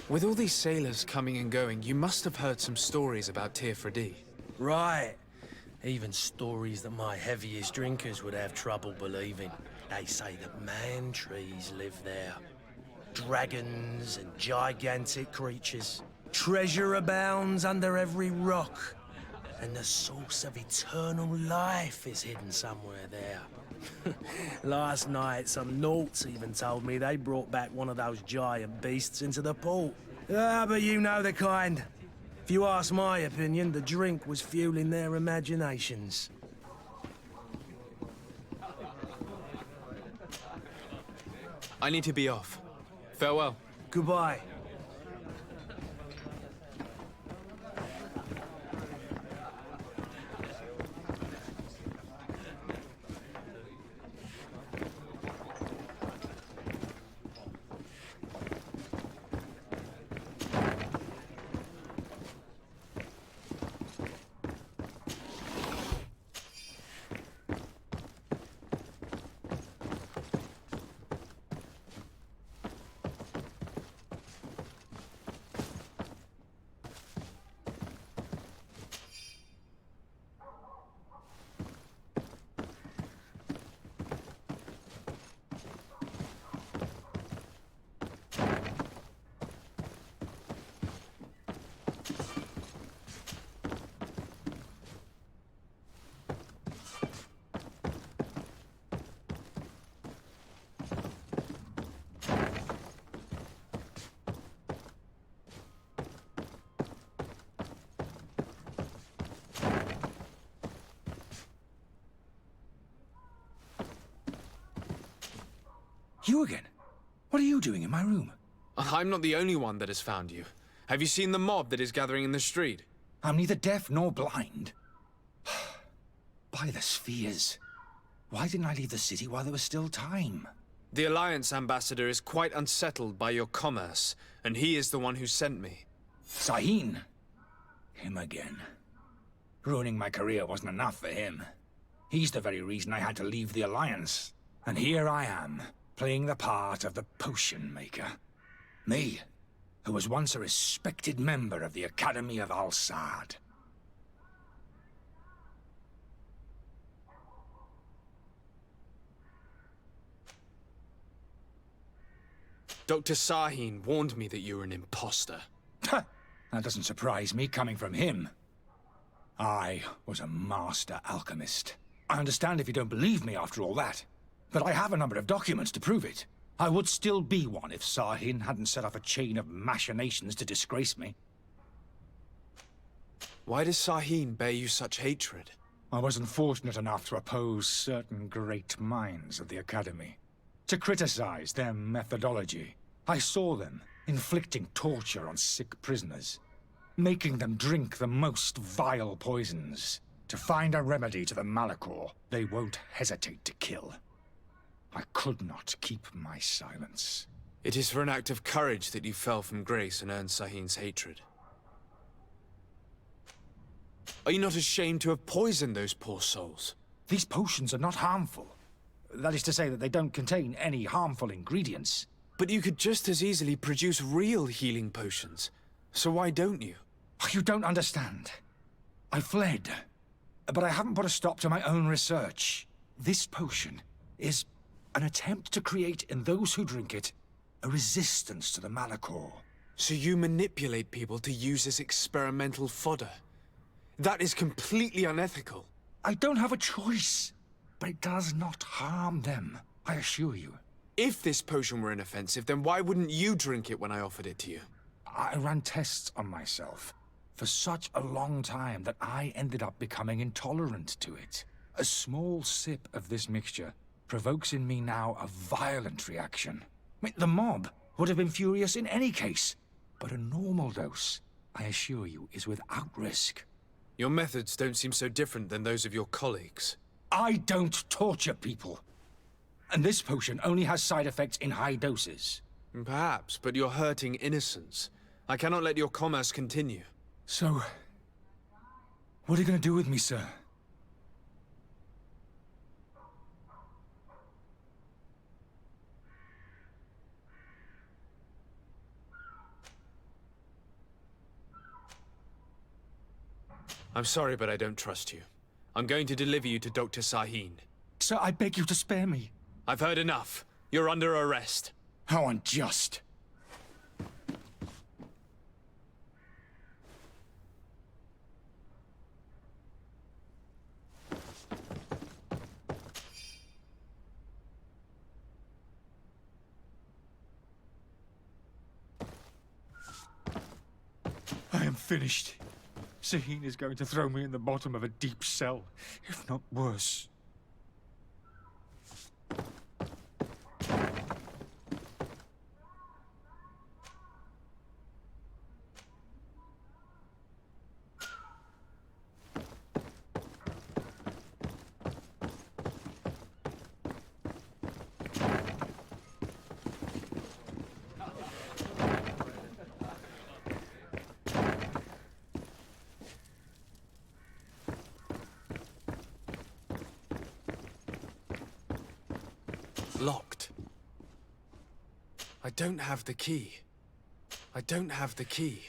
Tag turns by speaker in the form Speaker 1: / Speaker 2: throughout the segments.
Speaker 1: With all these sailors coming and going, you must have heard some stories about Tirfredi.
Speaker 2: Right. Even stories that my heaviest drinkers would have trouble believing. They say that man-trees live there. Dragons and gigantic creatures. Treasure abounds under every rock. And the source of eternal life is hidden somewhere there. Last night, some Nauts even told me they brought back one of those giant beasts into the port. Ah, but you know the kind. If you ask my opinion, the drink was fueling their imaginations.
Speaker 1: I need to be off. Farewell.
Speaker 2: Goodbye.
Speaker 3: You again? What are you doing in my room?
Speaker 1: I'm not the only one that has found you. Have you seen the mob that is gathering in the street?
Speaker 3: I'm neither deaf nor blind. By the spheres. Why didn't I leave the city while there was still time?
Speaker 1: The Alliance ambassador is quite unsettled by your commerce, and he is the one who sent me.
Speaker 3: Sahin. Him again. Ruining my career wasn't enough for him. He's the very reason I had to leave the Alliance. And here I am, playing the part of the potion maker. Me, who was once a respected member of the Academy of Al-Sad.
Speaker 1: Dr. Sahin warned me that you were an imposter.
Speaker 3: That doesn't surprise me, coming from him. I was a master alchemist. I understand if you don't believe me after all that, but I have a number of documents to prove it. I would still be one if Sahin hadn't set off a chain of machinations to disgrace me.
Speaker 1: Why does Sahin bear you such hatred?
Speaker 3: I wasn't fortunate enough to oppose certain great minds of the Academy. To criticize their methodology. I saw them inflicting torture on sick prisoners, making them drink the most vile poisons. To find a remedy to the Malachor they won't hesitate to kill. I could not keep my silence.
Speaker 1: It is for an act of courage that you fell from grace and earned Sahin's hatred. Are you not ashamed to have poisoned those poor souls?
Speaker 3: These potions are not harmful. That is to say that they don't contain any harmful ingredients.
Speaker 1: But you could just as easily produce real healing potions. So why don't you?
Speaker 3: You don't understand. I fled. But I haven't put a stop to my own research. This potion is An attempt to create in those who drink it a resistance to the Malachor.
Speaker 1: So you manipulate people to use as experimental fodder? That is completely unethical.
Speaker 3: I don't have a choice, but it does not harm them, I assure you.
Speaker 1: If this potion were inoffensive, then why wouldn't you drink it when I offered it to you?
Speaker 3: I ran tests on myself for such a long time that I ended up becoming intolerant to it. A small sip of this mixture provokes in me now a violent reaction. The mob would have been furious in any case, but a normal dose, I assure you, is without risk.
Speaker 1: Your methods don't seem so different than those of your colleagues.
Speaker 3: I don't torture people. And this potion only has side effects in high doses.
Speaker 1: Perhaps, but you're hurting innocents. I cannot let your commerce continue.
Speaker 3: So, what are you going to do with me, sir?
Speaker 1: I'm sorry, but I don't trust you. I'm going to deliver you to Dr. Sahin.
Speaker 3: Sir, I beg you to spare me.
Speaker 1: I've heard enough. You're under arrest.
Speaker 3: How unjust. I am finished. Sahin is going to throw me in the bottom of a deep cell, if not worse.
Speaker 1: Locked. I don't have the key. I don't have the key.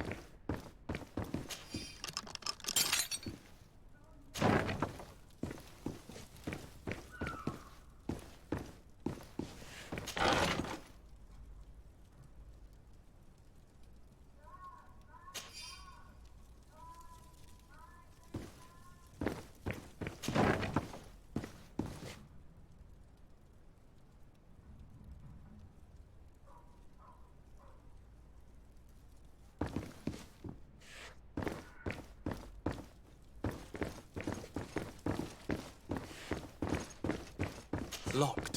Speaker 1: Locked.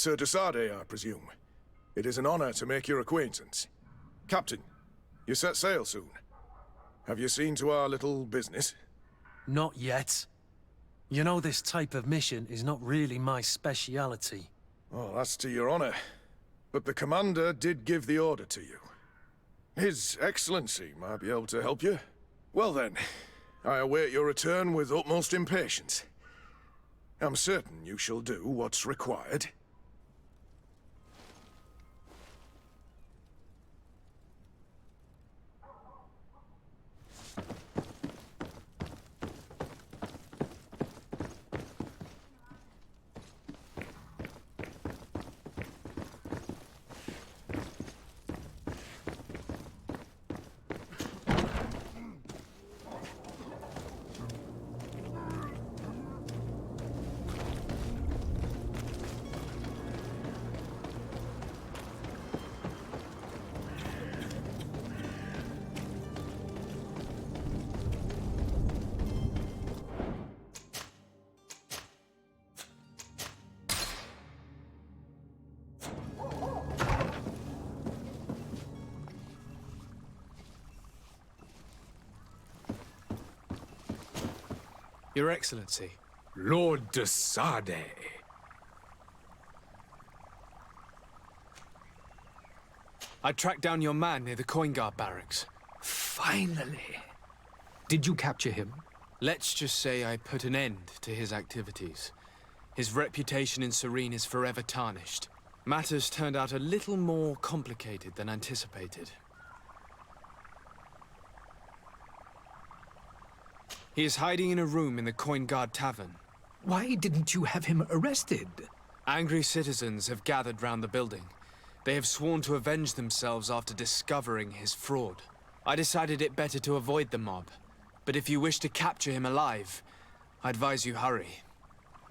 Speaker 4: Sir Desade, I presume. It is an honor to make your acquaintance. Captain, you set sail soon. Have you seen to our little business?
Speaker 2: Not yet. You know, this type of mission is not really my speciality.
Speaker 4: Oh, that's to your honor. But the commander did give the order to you. His Excellency might be able to help you. Well then, I await your return with utmost impatience. I'm certain you shall do what's required.
Speaker 1: Your Excellency.
Speaker 5: Lord de Sade.
Speaker 1: I tracked down your man near the coin guard barracks.
Speaker 5: Finally. Did you capture him?
Speaker 1: Let's just say I put an end to his activities. His reputation in Serene is forever tarnished. Matters turned out a little more complicated than anticipated. He is hiding in a room in the Coin Guard Tavern.
Speaker 5: Why didn't you have him arrested?
Speaker 1: Angry citizens have gathered round the building. They have sworn to avenge themselves after discovering his fraud. I decided it better to avoid the mob. But if you wish to capture him alive, I advise you hurry.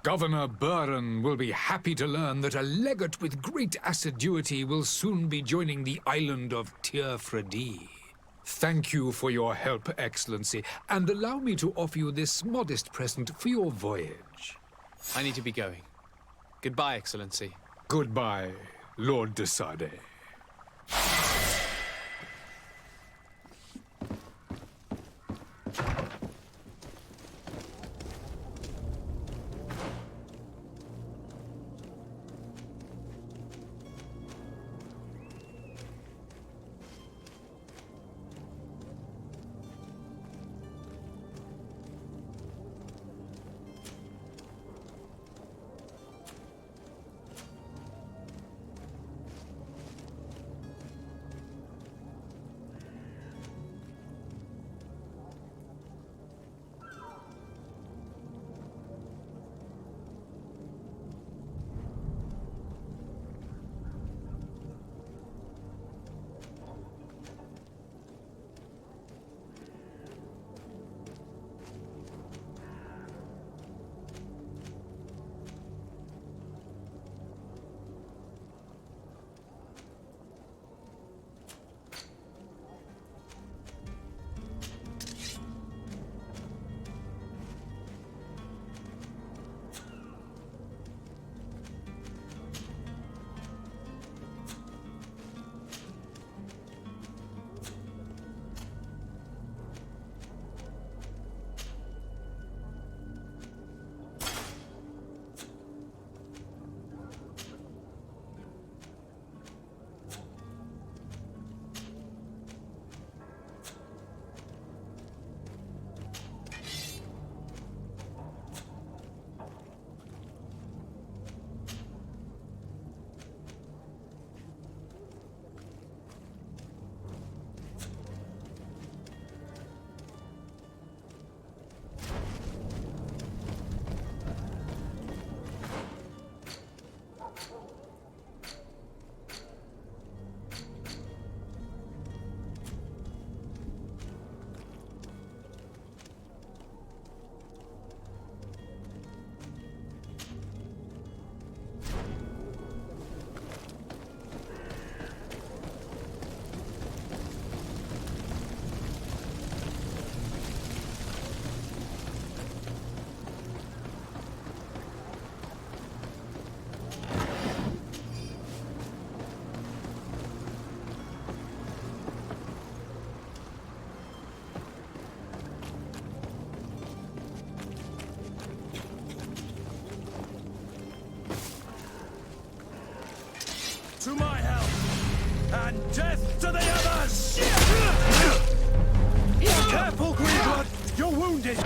Speaker 5: Governor Buren will be happy to learn that a legate with great assiduity will soon be joining the island of Tir-Fredi. Thank you for your help, Excellency, and allow me to offer you this modest present for your voyage.
Speaker 1: I need to be going. Goodbye, Excellency.
Speaker 5: Goodbye, Lord de Sade.
Speaker 2: To my help, and death to the others! Careful, Greenblood! You're wounded!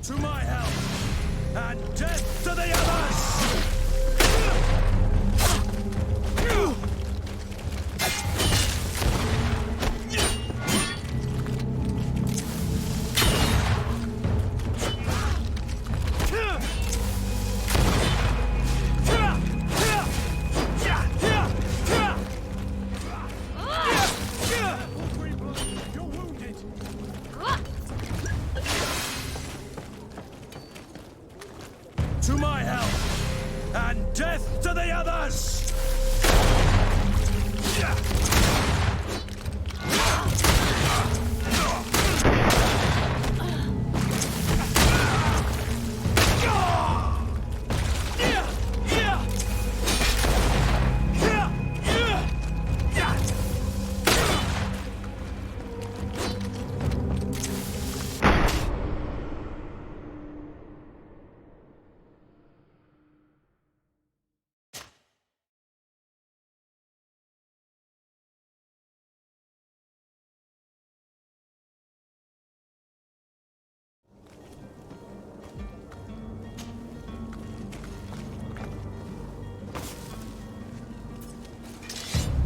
Speaker 2: To my help, and death to the others! To my help, and death to the others!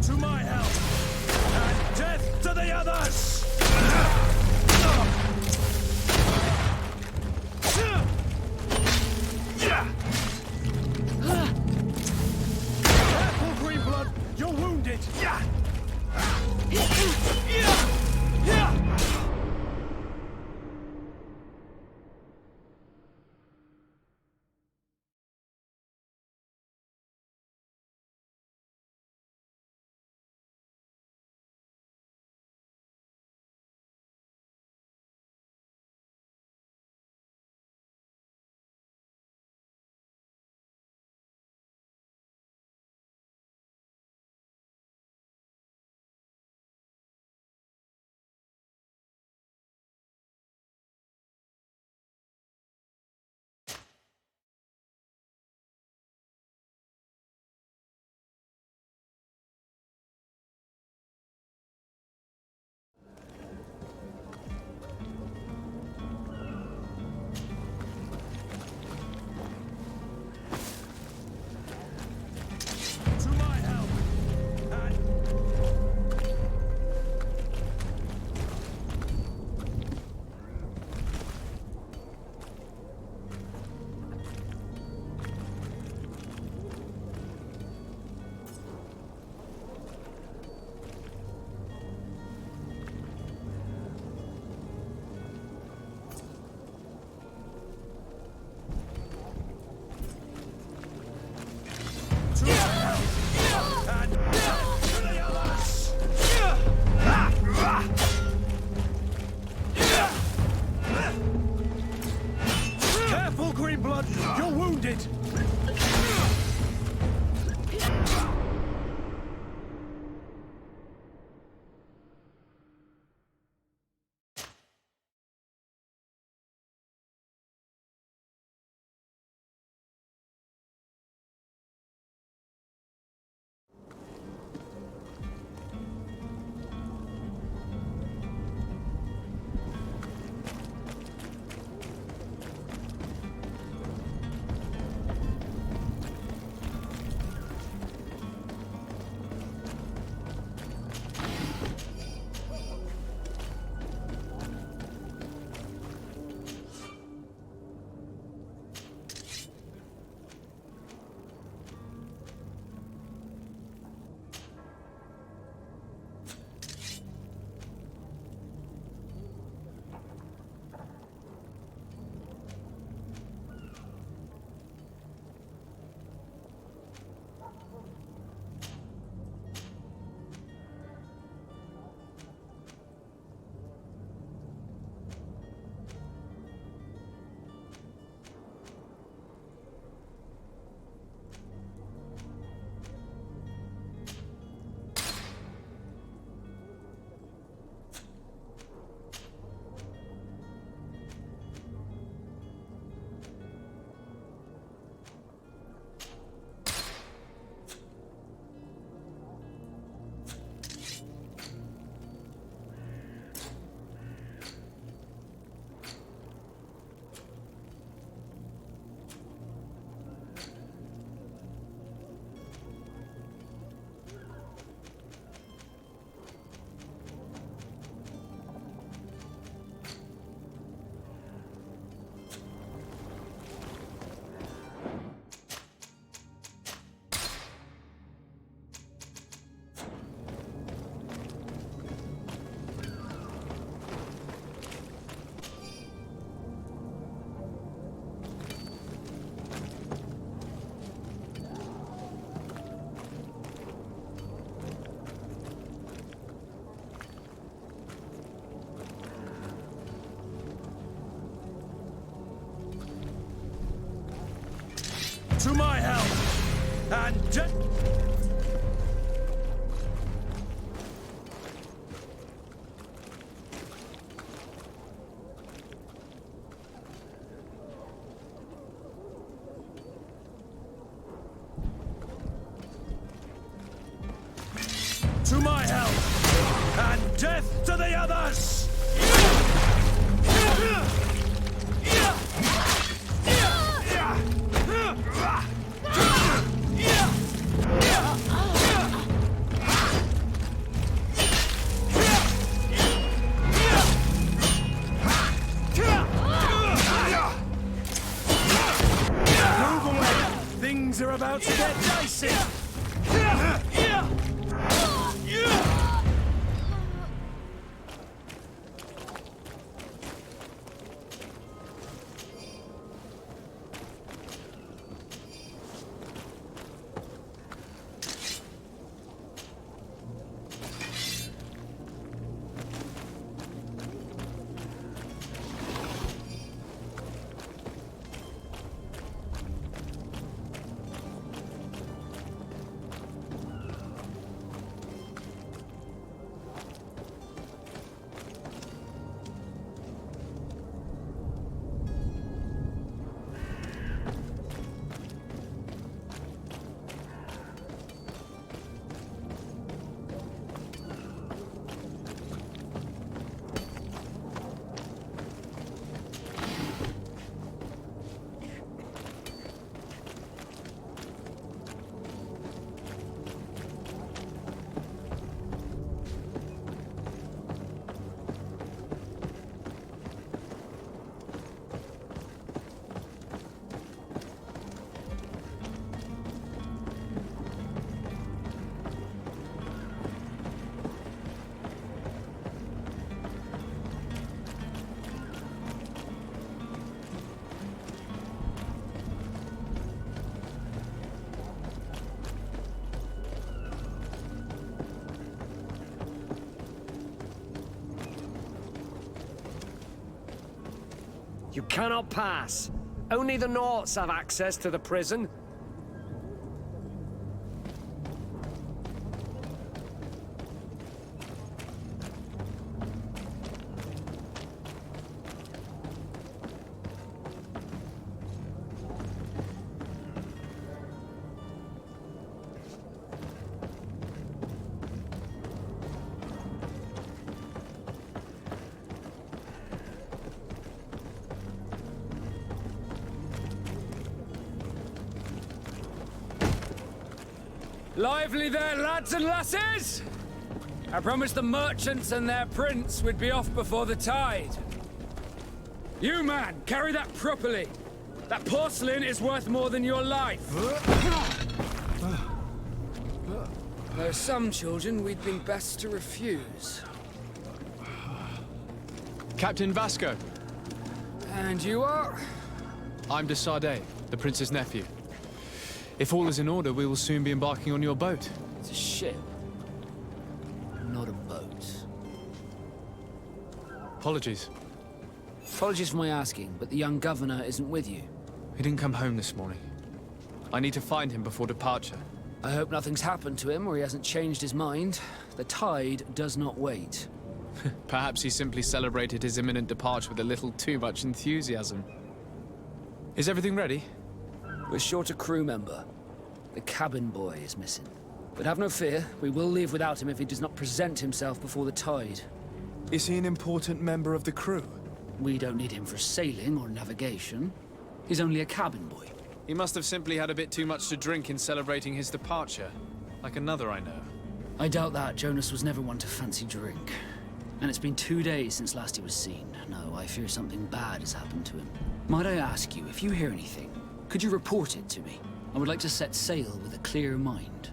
Speaker 2: To my help, and death to the others! Careful, Greenblood! You're wounded! To my help, and... To my help, and death to the others! Careful, Greenblood! You're wounded! To my help! And to my help! And death to the others! Move away! Things are about to get dicey!
Speaker 6: You cannot pass. Only the Naughts have access to the prison.
Speaker 7: Lively there, lads and lasses! I promised the merchants and their prince we'd be off before the tide. You, man, carry that properly. That porcelain is worth more than your life. There are some children we'd been best to refuse.
Speaker 1: Captain Vasco,
Speaker 7: And you are?
Speaker 1: I'm de Sardet, the prince's nephew. If all is in order, we will soon be embarking on your boat.
Speaker 7: It's a ship, not a boat.
Speaker 1: Apologies.
Speaker 7: Apologies for my asking, but the young governor isn't with you.
Speaker 1: He didn't come home this morning. I need to find him before departure.
Speaker 7: I hope nothing's happened to him or he hasn't changed his mind. The tide does not wait.
Speaker 1: Perhaps he simply celebrated his imminent departure with a little too much enthusiasm. Is everything ready?
Speaker 7: We're short a crew member. The cabin boy is missing. But have no fear, we will leave without him if he does not present himself before the tide.
Speaker 1: Is he an important member of the crew?
Speaker 7: We don't need him for sailing or navigation. He's only a cabin boy.
Speaker 1: He must have simply had a bit too much to drink in celebrating his departure. Like another I know.
Speaker 7: I doubt that. Jonas was never one to fancy drink. And it's been 2 days since last he was seen. No, I fear something bad has happened to him. Might I ask you, if you hear anything, could you report it to me? I would like to set sail with a clear mind.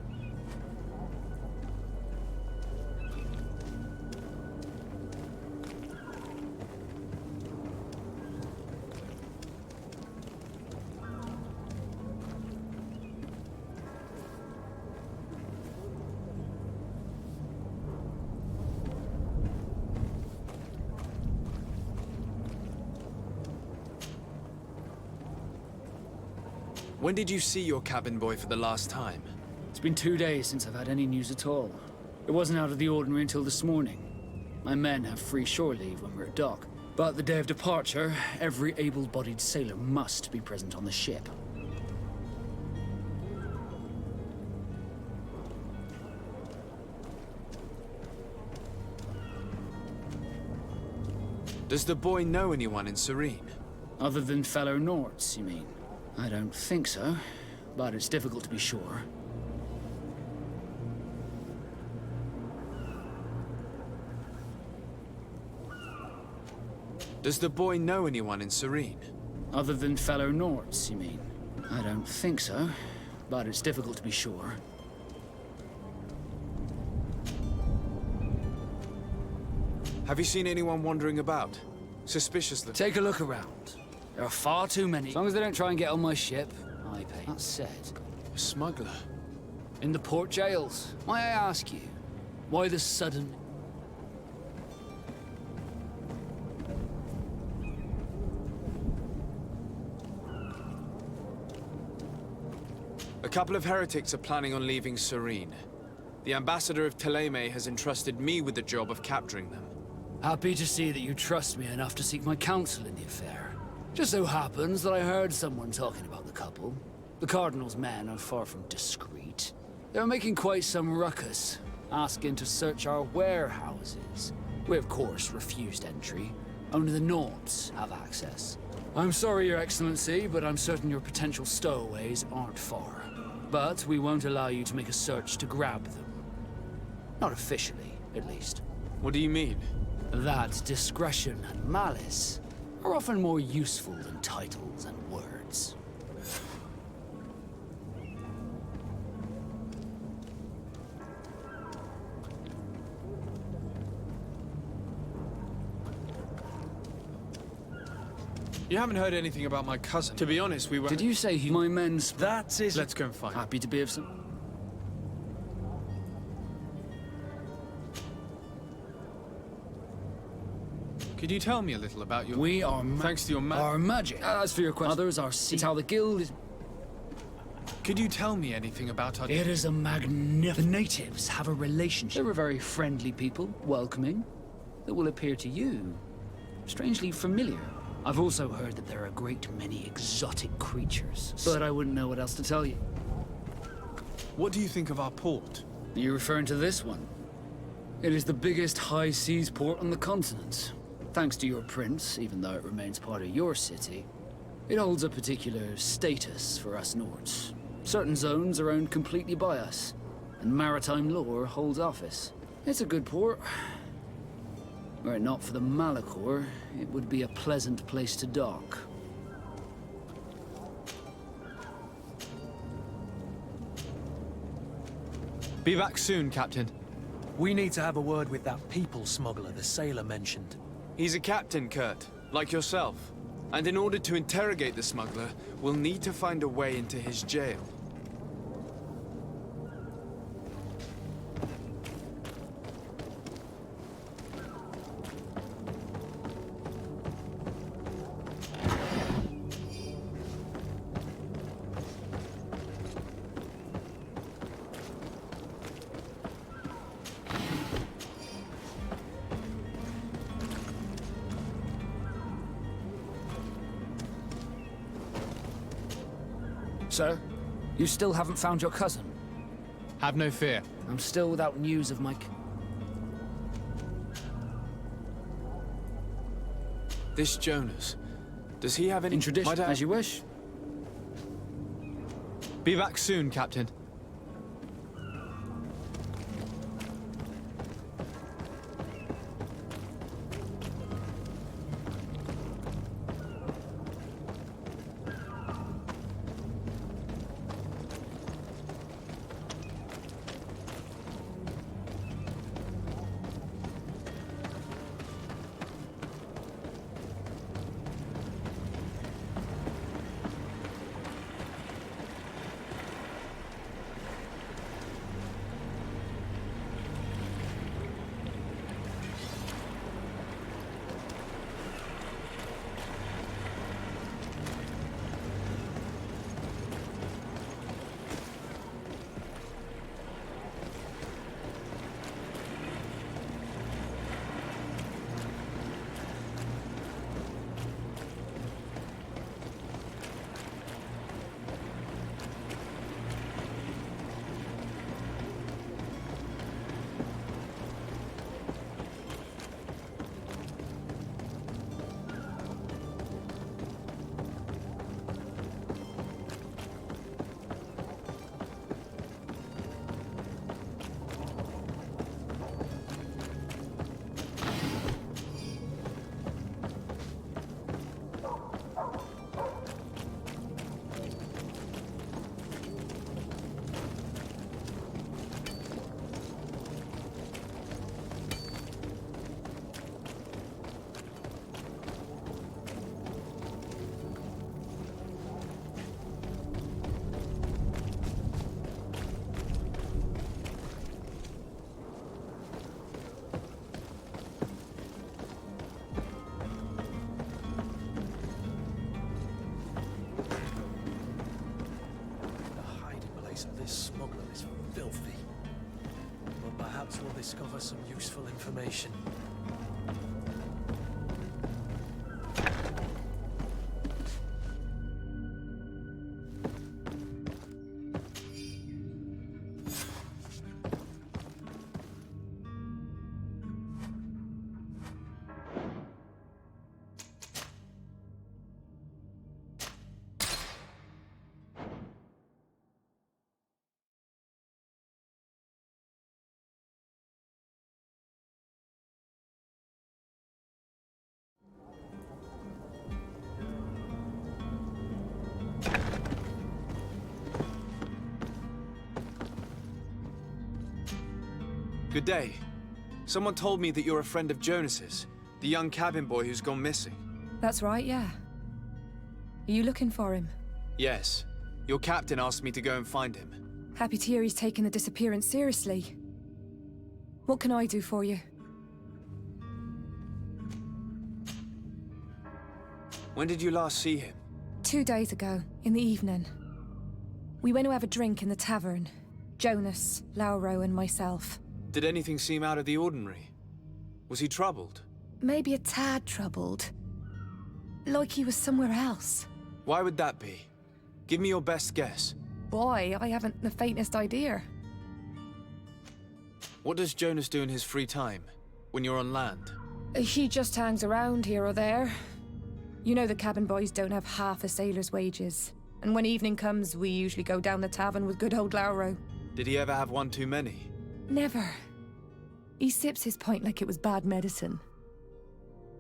Speaker 1: When did you see your cabin boy for the last time?
Speaker 7: It's been 2 days since I've had any news at all. It wasn't out of the ordinary until this morning. My men have free shore leave when we're at dock. But the day of departure, every able-bodied sailor must be present on the ship.
Speaker 1: Does the boy know anyone in Serene?
Speaker 7: Other than fellow Norts, you mean? I don't think so, but it's difficult to be sure.
Speaker 1: Does the boy know anyone in Serene?
Speaker 7: Other than fellow Norts, you mean? I don't think so, but it's difficult to be sure.
Speaker 1: Have you seen anyone wandering about? Suspiciously?
Speaker 7: Take a look around. There are far too many. As long as they don't try and get on my ship, I pay. That said,
Speaker 1: A smuggler?
Speaker 7: in the port jails, may I ask you, why the sudden...
Speaker 1: A couple of heretics are planning on leaving Serene. The ambassador of Teleme has entrusted me with the job of capturing them.
Speaker 7: Happy to see that you trust me enough to seek my counsel in the affair. Just so happens that I heard someone talking about the couple. The Cardinal's men are far from discreet. They're making quite some ruckus, asking to search our warehouses. We, of course, refused entry. Only the Norts have access. I'm sorry, Your Excellency, but I'm certain your potential stowaways aren't far. But we won't allow you to make a search to grab them. Not officially, at least.
Speaker 1: What do you mean?
Speaker 7: That discretion and malice are often more useful than titles and words.
Speaker 1: You haven't heard anything about my cousin. To be honest, we were...
Speaker 7: Did you say my men's...
Speaker 6: That is...
Speaker 1: Let's go and find him.
Speaker 7: Happy to be of some...
Speaker 1: Could you tell me a little about your...
Speaker 7: We are
Speaker 1: Thanks to your
Speaker 7: Our magic. As for your question, others are It's how the guild is...
Speaker 1: Could you tell me anything about our...
Speaker 7: It is a magnificent... The natives have a relationship. They're very friendly people, welcoming, that will appear to you strangely familiar. I've also heard that there are a great many exotic creatures, but I wouldn't know what else to tell you.
Speaker 1: What do you think of our port?
Speaker 7: Are you referring to this one? It is the biggest high seas port on the continent. Thanks to your prince, even though it remains part of your city, it holds a particular status for us Nords. Certain zones are owned completely by us, and maritime law holds office. It's a good port. Were it not for the Malachor, it would be a pleasant place to dock.
Speaker 1: Be back soon, Captain.
Speaker 2: We need to have a word with that people smuggler the sailor mentioned.
Speaker 1: He's a captain, Kurt, like yourself. And in order to interrogate the smuggler, we'll need to find a way into his jail.
Speaker 7: Sir, you still haven't found your cousin?
Speaker 1: Have no fear.
Speaker 7: I'm still without news of Mike.
Speaker 1: This Jonas, does he have any...
Speaker 7: In tradition,
Speaker 1: Might I-
Speaker 7: as you wish.
Speaker 1: Be back soon, Captain.
Speaker 2: discover some useful information.
Speaker 1: Good day. Someone told me that you're a friend of Jonas's, the young cabin boy who's gone missing.
Speaker 8: That's right, yeah. Are you looking for him?
Speaker 1: Yes. Your captain asked me to go and find him.
Speaker 8: Happy to hear he's taken the disappearance seriously. What can I do for you?
Speaker 1: When did you last see him?
Speaker 8: 2 days ago, in the evening. We went to have a drink in the tavern. Jonas, Lauro, and myself.
Speaker 1: Did anything seem out of the ordinary? Was he troubled?
Speaker 8: Maybe a tad troubled. Like he was somewhere else.
Speaker 1: Why would that be? Give me your best guess.
Speaker 8: Boy, I haven't the faintest idea.
Speaker 1: What does Jonas do in his free time, when you're on land?
Speaker 8: He just hangs around here or there. You know the cabin boys don't have half a sailor's wages. And when evening comes, we usually go down the tavern with good old Lauro.
Speaker 1: Did he ever have one too many?
Speaker 8: Never. He sips his pint like it was bad medicine.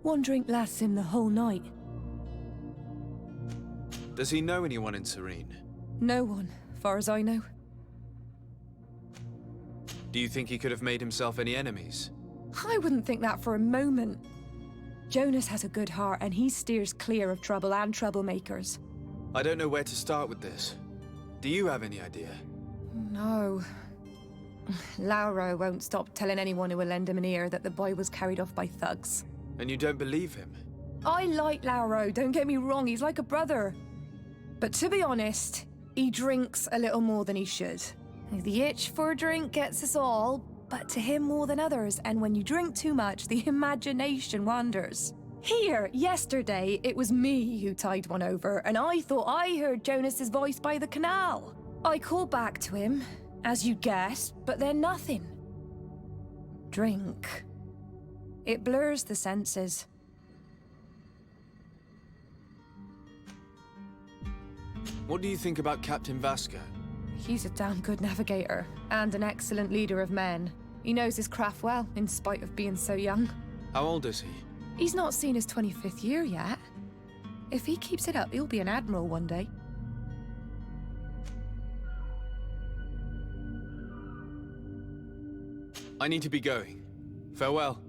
Speaker 8: One drink lasts him the whole night.
Speaker 1: Does he know anyone in Serene?
Speaker 8: No one, far as I know.
Speaker 1: Do you think he could have made himself any enemies?
Speaker 8: I wouldn't think that for a moment. Jonas has a good heart and he steers clear of trouble and troublemakers.
Speaker 1: I don't know where to start with this. Do you have any idea?
Speaker 8: No. Lauro won't stop telling anyone who will lend him an ear that the boy was carried off by thugs.
Speaker 1: And you don't believe him?
Speaker 8: I like Lauro, don't get me wrong, he's like a brother. But to be honest, he drinks a little more than he should. The itch for a drink gets us all, but to him more than others, and when you drink too much, the imagination wanders. Here, yesterday, it was me who tied one over, and I thought I heard Jonas's voice by the canal. I called back to him, as you guessed, but then nothing. Drink. It blurs the senses.
Speaker 1: What do you think about Captain Vasco?
Speaker 8: He's a damn good navigator, and an excellent leader of men. He knows his craft well, in spite of being so young.
Speaker 1: How old is he?
Speaker 8: He's not seen his 25th year yet. If he keeps it up, he'll be an admiral one day.
Speaker 1: I need to be going. Farewell.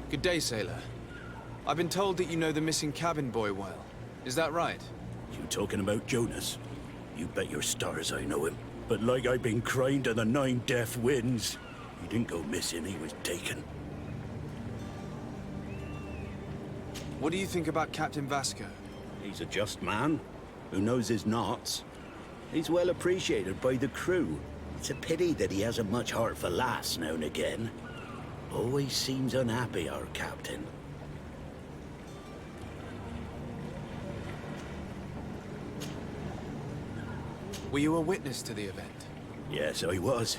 Speaker 1: Good day, sailor. I've been told that you know the missing cabin boy well. Is that right?
Speaker 9: You talking about Jonas? You bet your stars I know him. But like I've been crying to the 9 deaf winds, he didn't go missing, he was taken.
Speaker 1: What do you think about Captain Vasco?
Speaker 9: He's a just man, who knows his knots. He's well appreciated by the crew. It's a pity that he hasn't much heart for laughs now and again. Always seems unhappy, our captain.
Speaker 1: Were you a witness to the event?
Speaker 9: Yes, I was.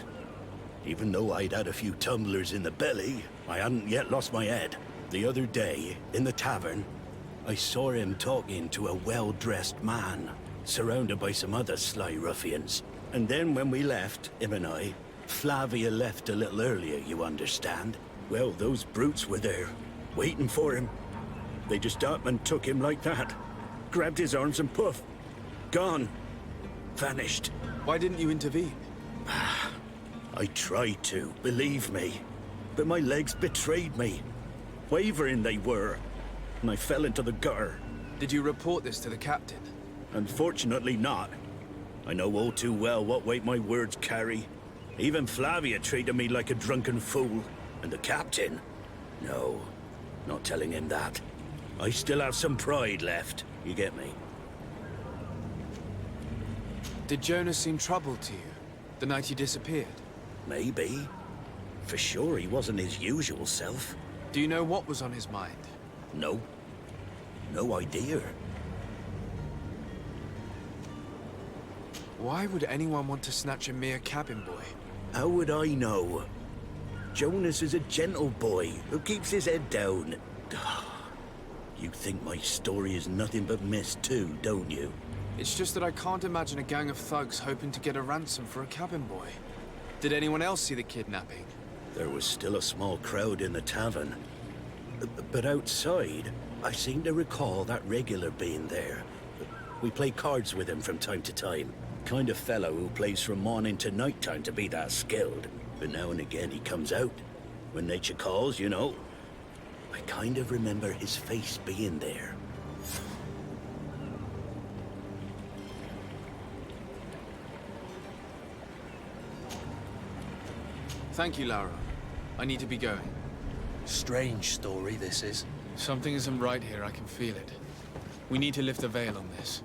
Speaker 9: Even though I'd had a few tumblers in the belly, I hadn't yet lost my head. The other day, in the tavern, I saw him talking to a well-dressed man, surrounded by some other sly ruffians. And then when we left, him and I, Flavia left a little earlier, you understand? Well, those brutes were there, waiting for him. They just up and took him like that. Grabbed his arms and poof. Gone. Vanished.
Speaker 1: Why didn't you intervene?
Speaker 9: I tried to, believe me. But my legs betrayed me. Wavering they were. And I fell into the gutter.
Speaker 1: Did you report this to the captain?
Speaker 9: Unfortunately not. I know all too well what weight my words carry. Even Flavia treated me like a drunken fool. And the captain? No, not telling him that. I still have some pride left, you get me?
Speaker 1: Did Jonas seem troubled to you, the night he disappeared?
Speaker 9: Maybe. For sure he wasn't his usual self.
Speaker 1: Do you know what was on his mind?
Speaker 9: No. No idea.
Speaker 1: Why would anyone want to snatch a mere cabin boy?
Speaker 9: How would I know? Jonas is a gentle boy who keeps his head down. You think my story is nothing but mist too, don't you?
Speaker 1: It's just that I can't imagine a gang of thugs hoping to get a ransom for a cabin boy. Did anyone else see the kidnapping?
Speaker 9: There was still a small crowd in the tavern. But outside, I seem to recall that regular being there. We play cards with him from time to time. Kind of fellow who plays from morning to night time to be that skilled. But now and again he comes out. When nature calls, you know. I kind of remember his face being there.
Speaker 1: Thank you, Laura. I need to be going.
Speaker 2: Strange story, this is.
Speaker 1: Something isn't right here, I can feel it. We need to lift the veil on this.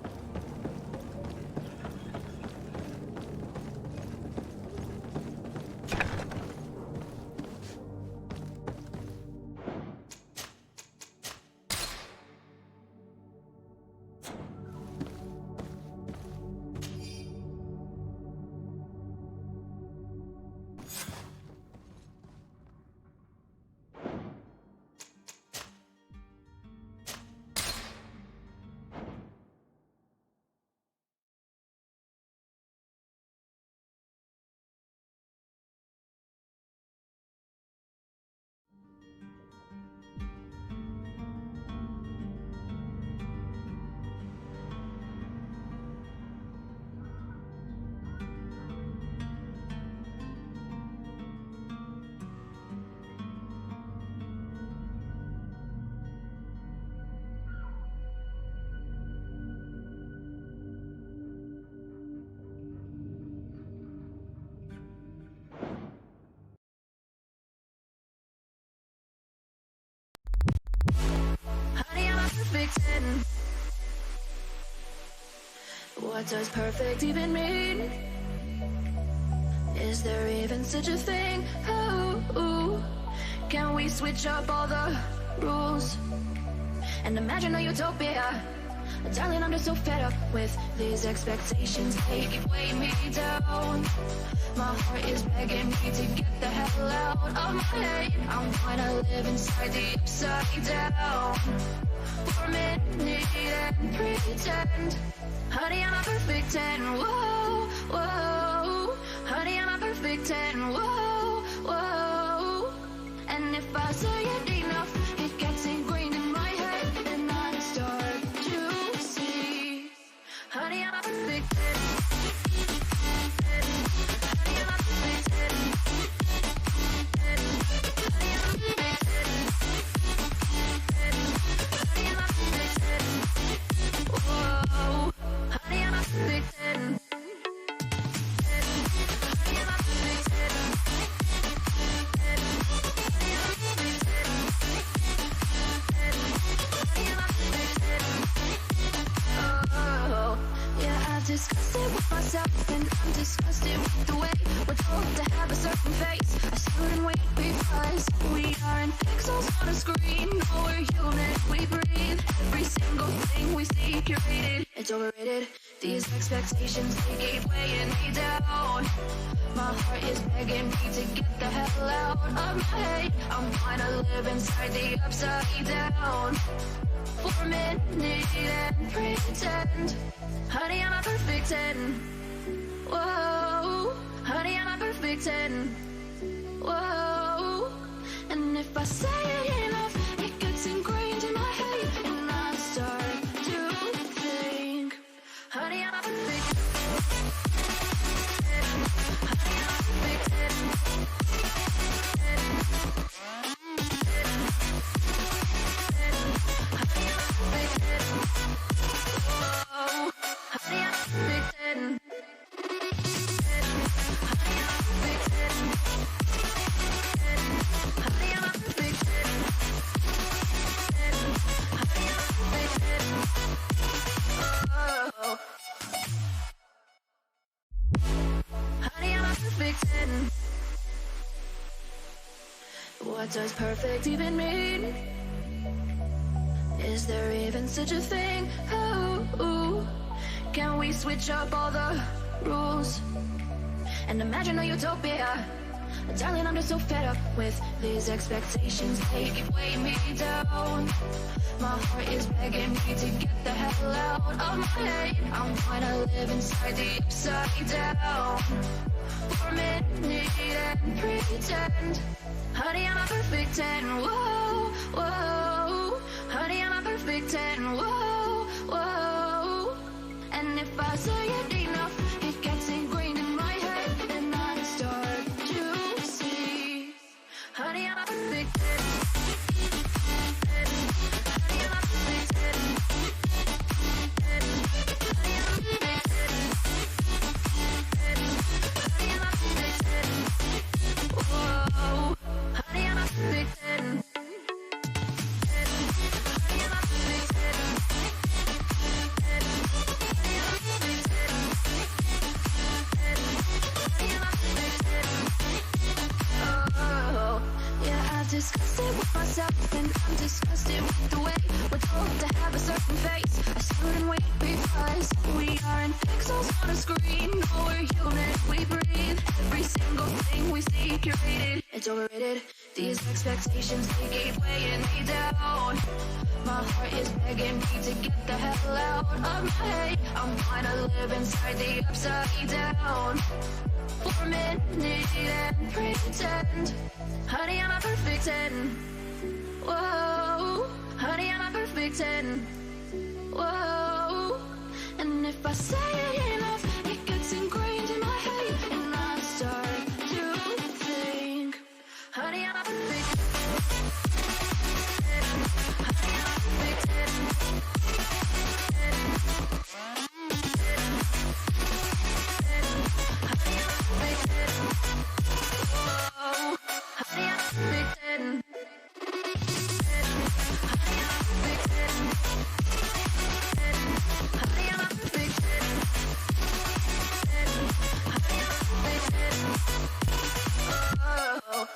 Speaker 10: Honey, I'm a perfect 10. What does perfect even mean? Is there even such a thing? Oh, can we switch up all the rules and imagine a utopia? Darling, I'm just so fed up with these expectations. They keep weighing me down. My heart is begging me to get the hell out of my head. I'm trying to live inside the upside down for a minute and pretend. Honey, I'm a perfect 10. Whoa, whoa. Honey, I'm a perfect 10. Whoa, whoa. And if I say it enough, it gets ingrained in my head, and I start to see. Honey, I'm a perfect 10. Honey, I'm a perfect 10. Honey, I'm a perfect 10. Honey, I'm a perfect 10. Whoa. Honey, I'm a perfect 10. Honey, I'm a perfect 10. Oh, yeah, I've discussed it with myself, and I'm disgusted with the way we're told to have a certain face, a certain weight, because we aren't pixels on a screen. No, we're human, we breathe. Every single thing we see curated, it's overrated. These expectations, they keep weighing me down. My heart is begging me to get the hell out of my head. I'm trying to live inside the upside down for a minute and pretend. Honey, I'm a perfect 10. Whoa, honey, I'm a perfect 10. Whoa, and if I say it enough, it gets ingrained in my head, and I start to think, honey, I'm a perfect 10. Honey, I'm a perfect 10. What does perfect even mean? Is there even such a thing? Oh, can we switch up all the rules and imagine a utopia? Darling, I'm just so fed up with these expectations. They keep weighing me down. My heart is begging me to get the hell out of my head. I'm trying to live inside the upside down for a minute and pretend. Honey, I'm a perfect 10. Whoa, whoa. Honey, I'm a perfect 10. Whoa, whoa. And if I say it enough, it gets ingrained in my head, and I start to see. Honey, I'm a perfect 10. Honey, I'm a perfect 10. Honey, I'm a perfect 10. Honey, I'm a perfect 10. Whoa. Honey, I'm a perfect 10. Honey, I'm a perfect 10. Honey, I'm a perfect 10. Honey, I'm a perfect 10. Oh, yeah, I've discussed it with myself, and I'm disgusted with the way we're told to have a certain face. I stood and wait because we aren't pixels on a screen. No, we're human, we breathe. Every single thing we see curated. It's overrated. These expectations, they keep weighing me down. My heart is begging me to get the hell out of my head. I'm trying to live inside the upside down for a minute and pretend. Honey, I'm a perfect 10. Whoa, honey, I'm a perfect 10. Whoa, and if I say it enough, it gets ingrained in my head, and I start to think, honey, I'm a perfect 10. Honey, I'm a perfect 10. Honey, I'm a perfect 10. Whoa, honey, I'm a perfect 10. Honey, I'm a perfect 10. Honey, I'm a perfect 10. Honey, I'm a perfect 10. Oh.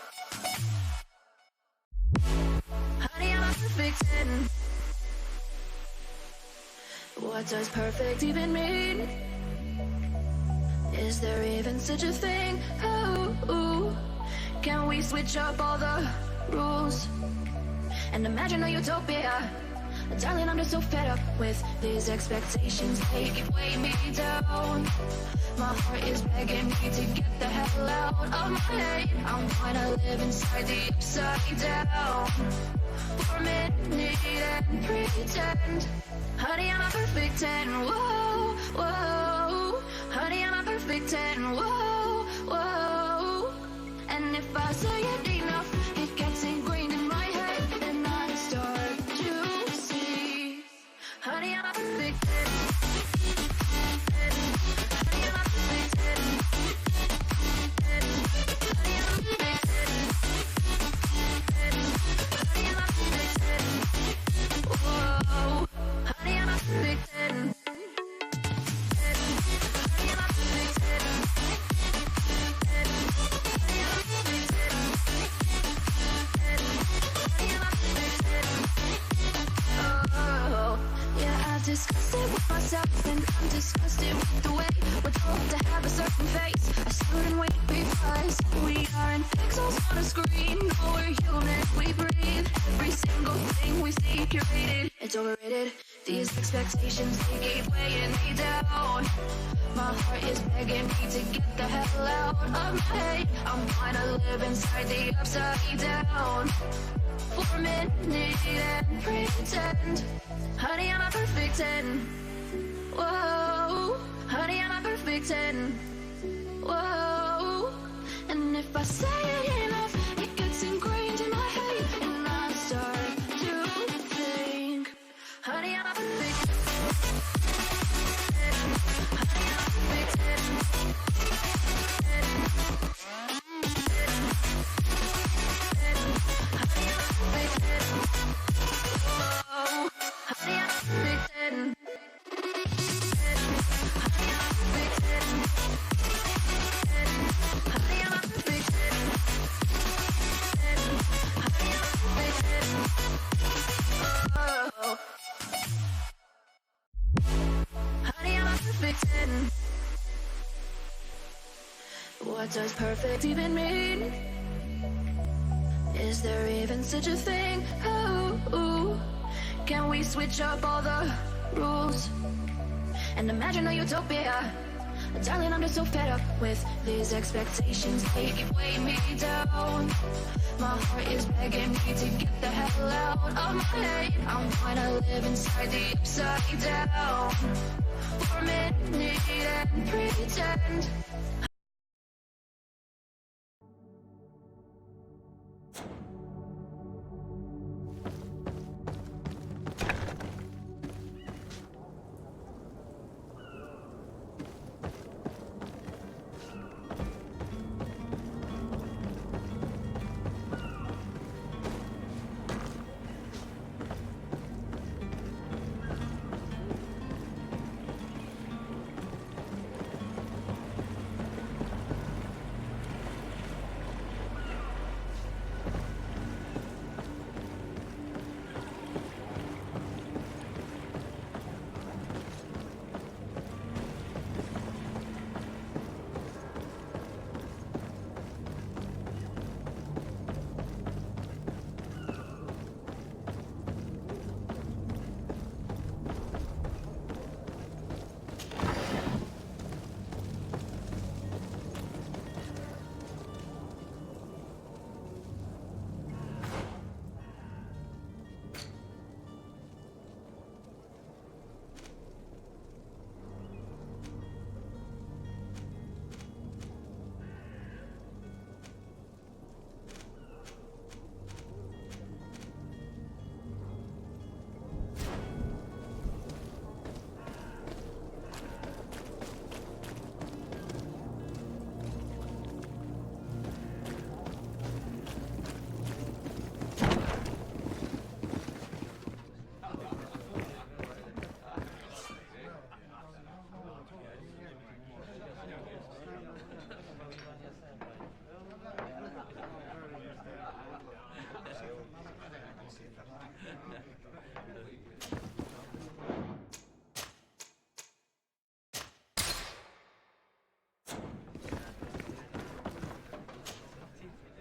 Speaker 10: Honey, I'm a perfect 10. What does perfect even mean? Is there even such a thing? Oh, can we switch up all the rules and imagine a utopia? Darling, I'm just so fed up with these expectations. They keep weighing me down. My heart is begging me to get the hell out of my head. I'm trying to live inside the upside down for a minute and pretend. Honey, I'm a perfect 10. Whoa, whoa. Honey, I'm a perfect 10. Whoa, whoa. And if I say it enough, it gets ingrained in my head, and I start to see. Honey, I'm a perfect 10. Honey, I'm a perfect 10. Honey, I'm a perfect 10. Honey, I'm a perfect 10. Whoa, honey, I'm a perfect 10. Honey, I'm a perfect 10. Honey, I'm a perfect 10. Honey, I'm a perfect 10. Oh, yeah, I've discussed it with myself, and I'm disgusted with the way we're told to have a certain face. I stood and wait because we aren't pixels on a screen. No, we're human, we breathe. Every single thing we see curated. it's overrated. These expectations, they keep weighing me down. My heart is begging me to get the hell out of my head. I'm trying to live inside the upside down for a minute and pretend. Honey, I'm a perfect 10. Whoa, honey, I'm a perfect 10. Whoa, and if I say it enough, it gets ingrained in my head, and I start to think, honey, I'm a perfect 10. Honey, I'm a perfect 10. Honey, I'm a perfect 10. Whoa, honey, I'm a perfect 10. What does perfect even mean? Is there even such a thing? Oh, can we switch up all the rules and imagine a utopia? Darling, I'm just so fed up with these expectations. They keep weighing me down. My heart is begging me to get the hell out of my head. I'm trying to live inside the upside down for a minute and pretend.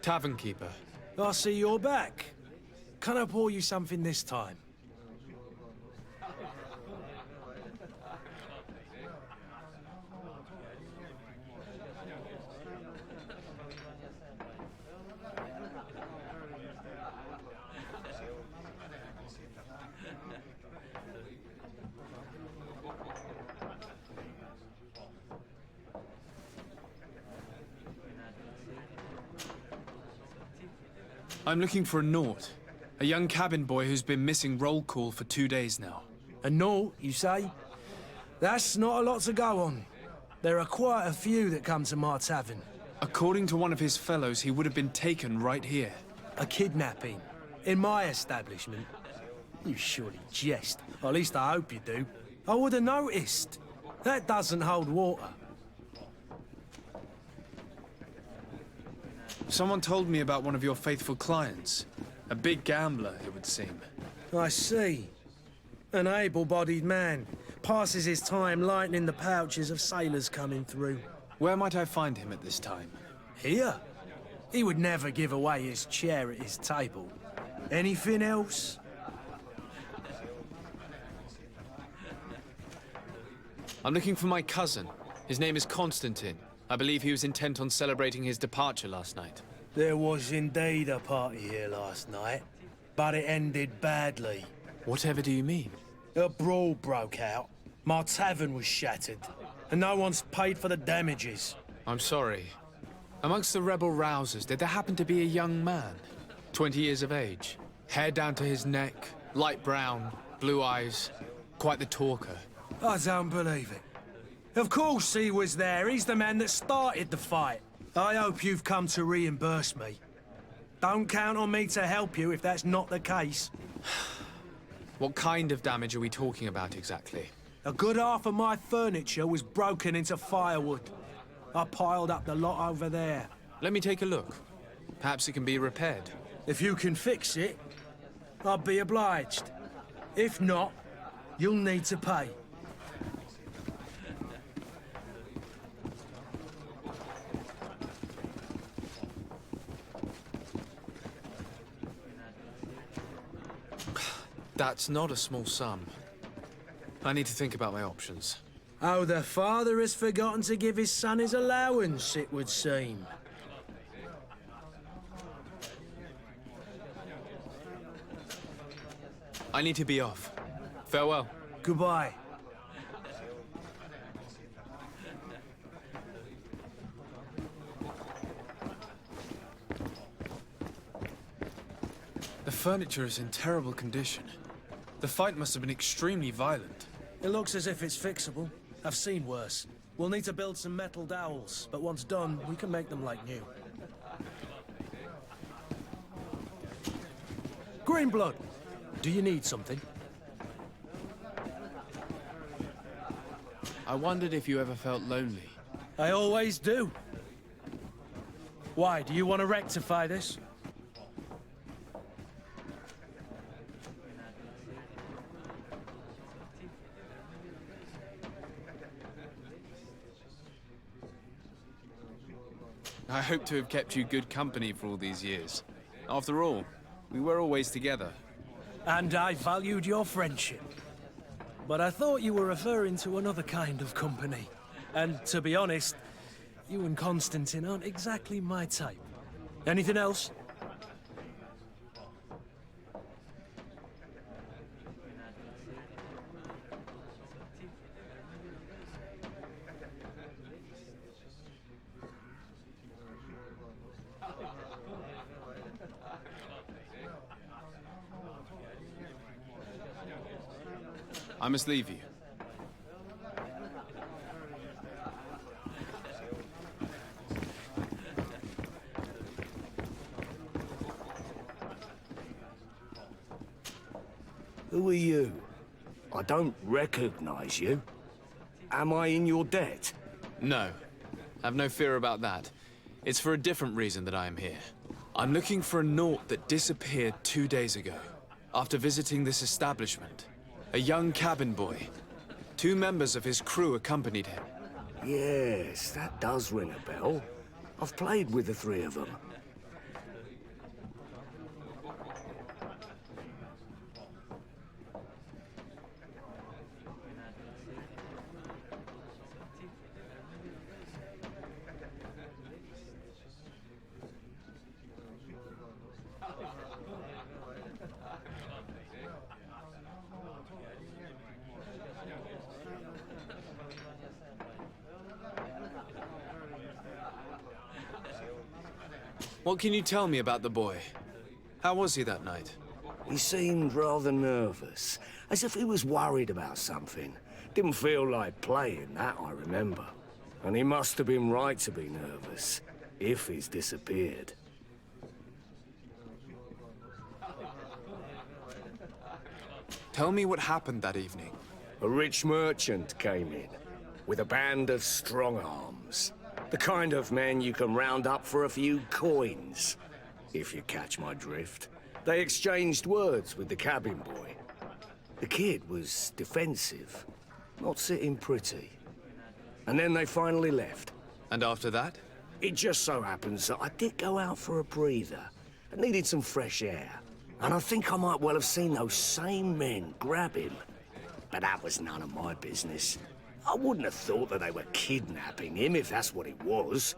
Speaker 1: Tavern keeper.
Speaker 2: I see you're back. Can I pour you something this time?
Speaker 1: I'm looking for a Naut. A young cabin boy who's been missing roll call for 2 days now.
Speaker 2: A Naut, you say? That's not a lot to go on. There are quite a few that come to my tavern.
Speaker 1: According to one of his fellows, he would have been taken right here.
Speaker 2: A kidnapping? In my establishment? You surely jest. Or at least I hope you do. I would have noticed. That doesn't hold water.
Speaker 1: Someone told me about one of your faithful clients. A big gambler, it would seem.
Speaker 2: I see. An able-bodied man. Passes his time lightening the pouches of sailors coming through.
Speaker 1: Where might I find him at this time?
Speaker 2: Here? He would never give away his chair at his table. Anything else?
Speaker 1: I'm looking for my cousin. His name is Constantine. I believe he was intent on celebrating his departure last night.
Speaker 2: There was indeed a party here last night, but it ended badly.
Speaker 1: Whatever do you mean?
Speaker 2: A brawl broke out. My tavern was shattered, and no one's paid for the damages.
Speaker 1: I'm sorry. Amongst the rebel rousers, did there happen to be a young man? 20 years of age. Hair down to his neck, light brown, blue eyes. Quite the talker.
Speaker 2: I don't believe it. Of course he was there. He's the man that started the fight. I hope you've come to reimburse me. Don't count on me to help you if that's not the case.
Speaker 1: What kind of damage are we talking about exactly?
Speaker 2: A good half of my furniture was broken into firewood. I piled up the lot over there.
Speaker 1: Let me take a look. Perhaps it can be repaired.
Speaker 2: If you can fix it, I'll be obliged. If not, you'll need to pay.
Speaker 1: That's not a small sum. I need to think about my options.
Speaker 2: Oh, the father has forgotten to give his son his allowance, it would seem.
Speaker 1: I need to be off. Farewell.
Speaker 2: Goodbye.
Speaker 1: The furniture is in terrible condition. The fight must have been extremely violent.
Speaker 2: It looks as if it's fixable. I've seen worse. We'll need to build some metal dowels, but once done, we can make them like new. Greenblood, do you need something?
Speaker 1: I wondered if you ever felt lonely.
Speaker 2: I always do. Why, do you want to rectify this?
Speaker 1: I hope to have kept you good company for all these years. After all, we were always together.
Speaker 2: And I valued your friendship. But I thought you were referring to another kind of company. And to be honest, you and Constantine aren't exactly my type. Anything else?
Speaker 1: I must leave you.
Speaker 6: Who are you? I don't recognize you. Am I in your debt?
Speaker 1: No. Have no fear about that. It's for a different reason that I am here. I'm looking for a Naut that disappeared 2 days ago, after visiting this establishment. A young cabin boy. 2 members of his crew accompanied him.
Speaker 6: Yes, that does ring a bell. I've played with the 3 of them.
Speaker 1: What can you tell me about the boy? How was he that night?
Speaker 6: He seemed rather nervous, as if he was worried about something. Didn't feel like playing, that I remember. And he must have been right to be nervous, if he's disappeared.
Speaker 1: Tell me what happened that evening.
Speaker 6: A rich merchant came in, with a band of strong arms. The kind of men you can round up for a few coins, if you catch my drift. They exchanged words with the cabin boy. The kid was defensive, not sitting pretty. And then they finally left.
Speaker 1: And after that?
Speaker 6: It just so happens that I did go out for a breather. I needed some fresh air. And I think I might well have seen those same men grab him. But that was none of my business. I wouldn't have thought that they were kidnapping him if that's what it was.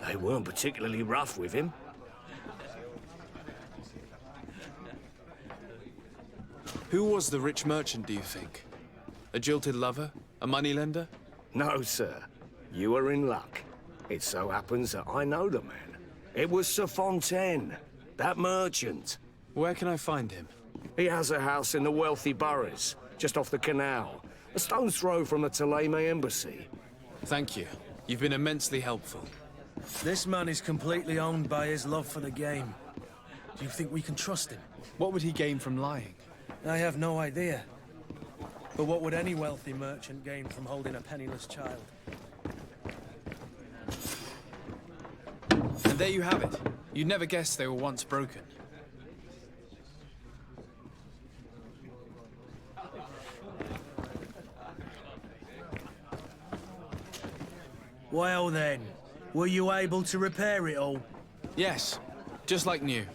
Speaker 6: They weren't particularly rough with him.
Speaker 1: Who was the rich merchant, do you think? A jilted lover? A moneylender?
Speaker 6: No, sir. You are in luck. It so happens that I know the man. It was Sir Fontaine, that merchant.
Speaker 1: Where can I find him?
Speaker 6: He has a house in the wealthy boroughs, just off the canal. A stone's throw from the Thélème embassy.
Speaker 1: Thank you. You've been immensely helpful.
Speaker 2: This man is completely owned by his love for the game. Do you think we can trust him?
Speaker 1: What would he gain from lying?
Speaker 2: I have no idea. But what would any wealthy merchant gain from holding a penniless child?
Speaker 1: And there you have it. You'd never guess they were once broken.
Speaker 2: Well then, were you able to repair it all?
Speaker 1: Yes, just like new.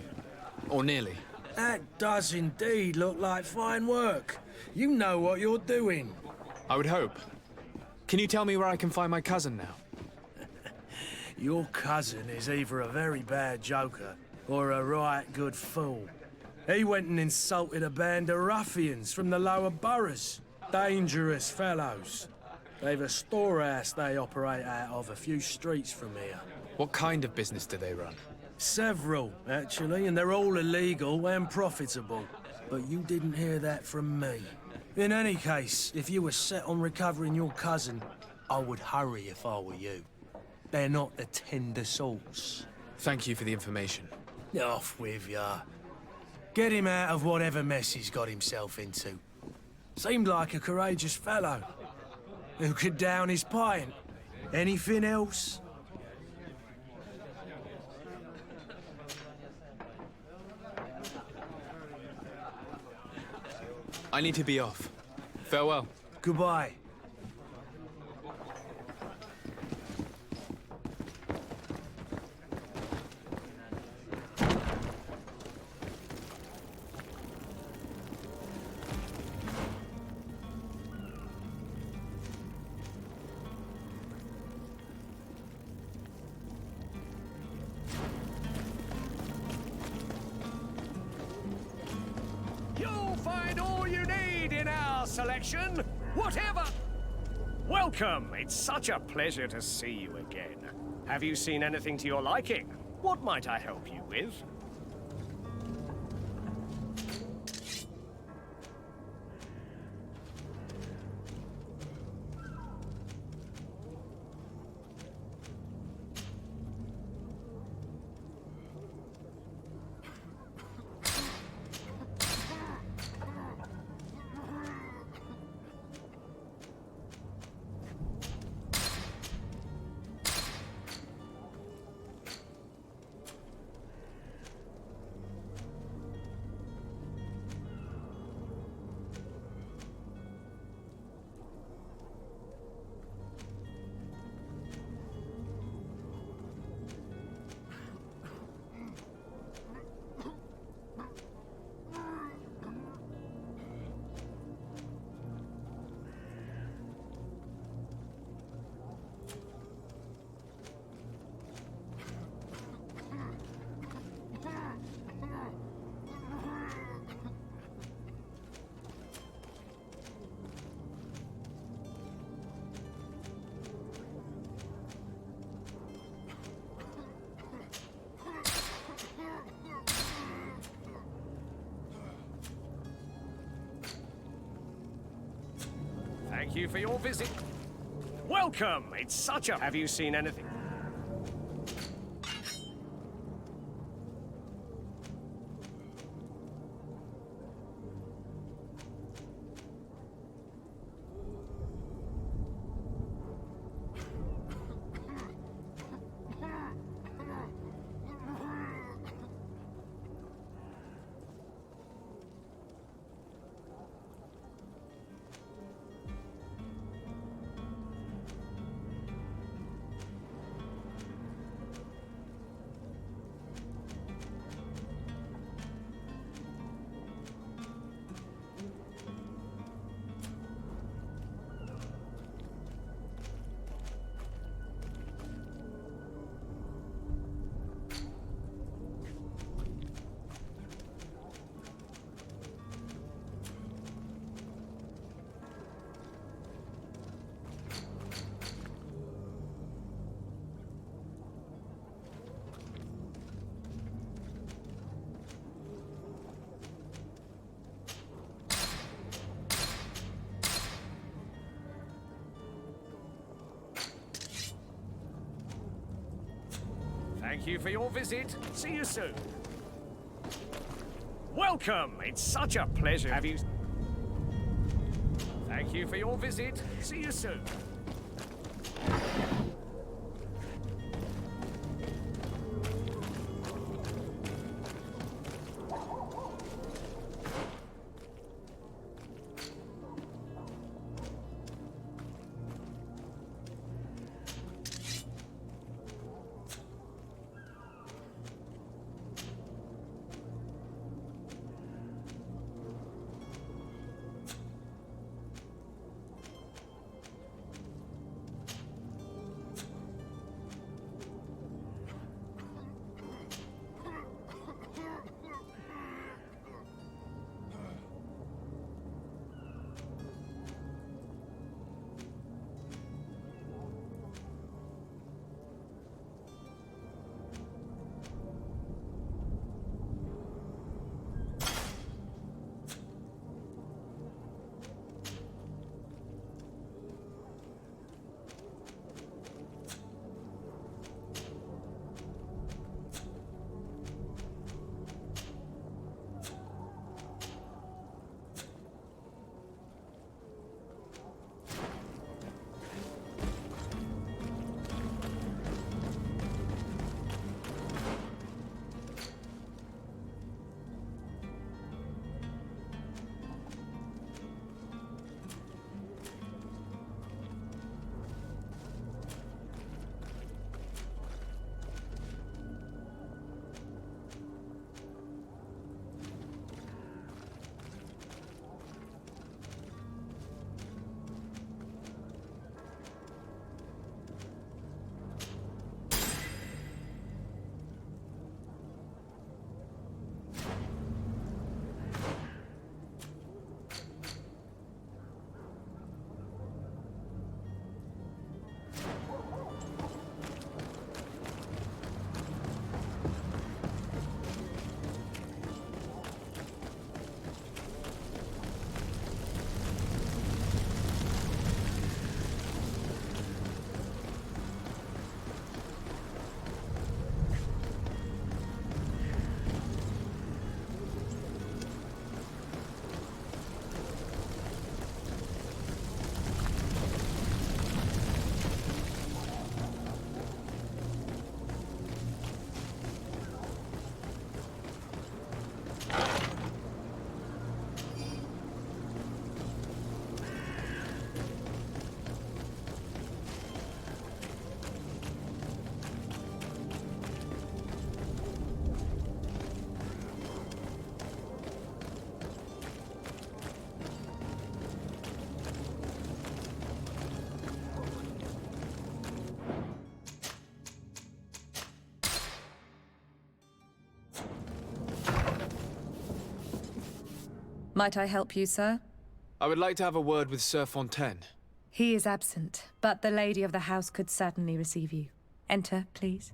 Speaker 1: Or nearly.
Speaker 2: That does indeed look like fine work. You know what you're doing.
Speaker 1: I would hope. Can you tell me where I can find my cousin now?
Speaker 2: Your cousin is either a very bad joker or a right good fool. He went and insulted a band of ruffians from the lower boroughs. Dangerous fellows. They've a storehouse they operate out of a few streets from here.
Speaker 1: What kind of business do they run?
Speaker 2: Several, actually, and they're all illegal and profitable. But you didn't hear that from me. In any case, if you were set on recovering your cousin, I would hurry if I were you. They're not the tender sorts.
Speaker 1: Thank you for the information.
Speaker 2: Off with ya. Get him out of whatever mess he's got himself into. Seemed like a courageous fellow. Who could down his pint? Anything else?
Speaker 1: I need to be off. Farewell.
Speaker 2: Goodbye.
Speaker 6: You'll find all you need in our selection, whatever. Welcome. It's such a pleasure to see you again. Have you seen anything to your liking? What might I help you with? Thank you for your visit. Welcome. It's such a... Have you seen anything? Thank you for your visit. See you soon. Welcome! It's such a pleasure. Have you... Thank you for your visit. See you soon.
Speaker 8: Might I help you, sir?
Speaker 1: I would like to have a word with Sir Fontaine.
Speaker 8: He is absent, but the lady of the house could certainly receive you. Enter, please.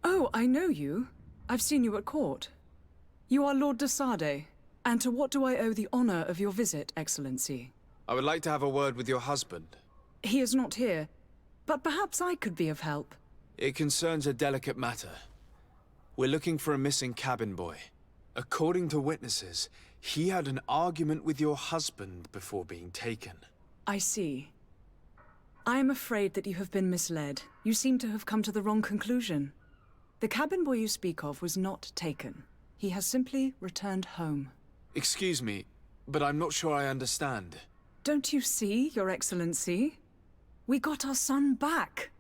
Speaker 11: Oh, I know you. I've seen you at court. You are Lord de Sade. And to what do I owe the honor of your visit, Excellency?
Speaker 1: I would like to have a word with your husband.
Speaker 11: He is not here, but perhaps I could be of help.
Speaker 1: It concerns a delicate matter. We're looking for a missing cabin boy. According to witnesses, he had an argument with your husband before being taken.
Speaker 11: I see. I am afraid that you have been misled. You seem to have come to the wrong conclusion. The cabin boy you speak of was not taken. He has simply returned home.
Speaker 1: Excuse me, but I'm not sure I understand.
Speaker 11: Don't you see, Your Excellency? We got our son back.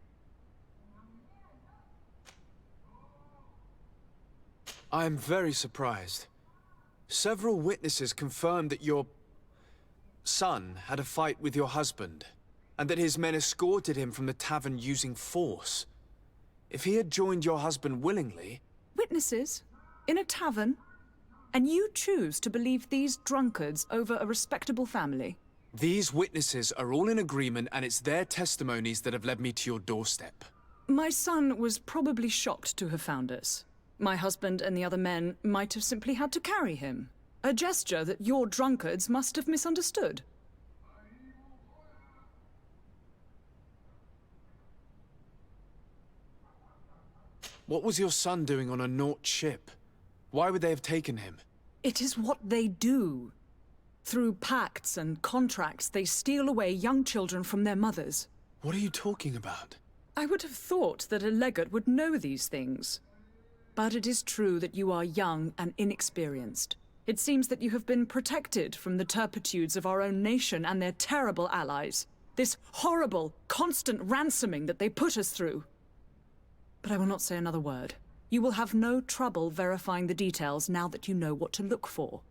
Speaker 1: I am very surprised. Several witnesses confirmed that your son had a fight with your husband, and that his men escorted him from the tavern using force. If he had joined your husband willingly...
Speaker 11: Witnesses? In a tavern? And you choose to believe these drunkards over a respectable family?
Speaker 1: These witnesses are all in agreement, and it's their testimonies that have led me to your doorstep.
Speaker 11: My son was probably shocked to have found us. My husband and the other men might have simply had to carry him. A gesture that your drunkards must have misunderstood.
Speaker 1: What was your son doing on a Naut ship? Why would they have taken him?
Speaker 11: It is what they do. Through pacts and contracts, they steal away young children from their mothers.
Speaker 1: What are you talking about?
Speaker 11: I would have thought that a legate would know these things. But it is true that you are young and inexperienced. It seems that you have been protected from the turpitudes of our own nation and their terrible allies. This horrible, constant ransoming that they put us through. But I will not say another word. You will have no trouble verifying the details now that you know what to look for.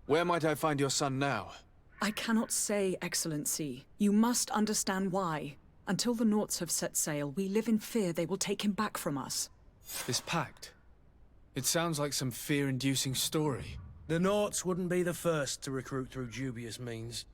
Speaker 1: Where might I find your son now?
Speaker 11: I cannot say, Excellency. You must understand why. Until the Nauts have set sail, we live in fear they will take him back from us.
Speaker 1: This pact? It sounds like some fear-inducing story.
Speaker 2: The Nauts wouldn't be the first to recruit through dubious means.